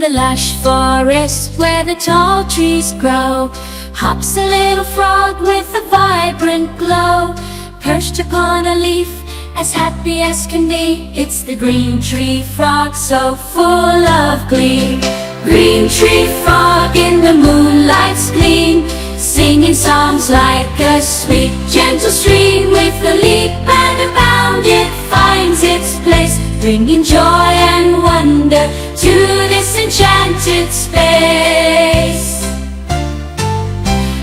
the lush forest where the tall trees grow, hops a little frog with a vibrant glow. Perched upon a leaf, as happy as can be, it's the green tree frog, so full of glee. Green tree frog in the moonlight's gleam, singing songs like a sweet gentle stream. With a leap and a bound it finds its place, bringing joy and wonder to this enchanted space.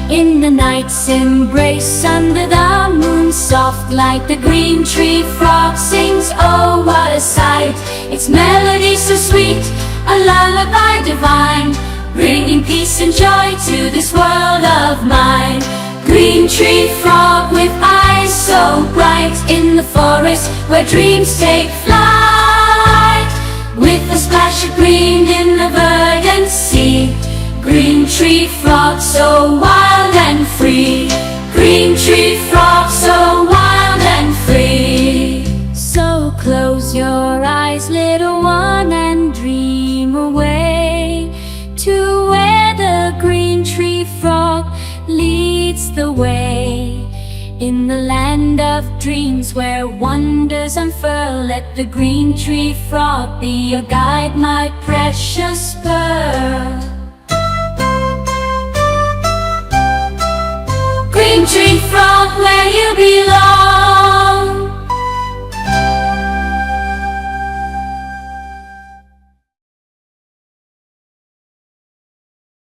In the night's embrace, under the moon soft light, the green tree frog sings, oh what a sight. Its melody so sweet, a lullaby divine, bringing peace and joy to this world of mine. Green tree frog with eyes so bright, in the forest where dreams take flight. With a splash of green in the verdant sea, green tree frog so wild and free. Green tree frog so wild and free. So close your eyes, little one, and dream away to where the green tree frog leads the way. In the land of dreams where wonders unfurl, let the green tree frog be your guide, my precious pearl. Green tree frog, where you belong.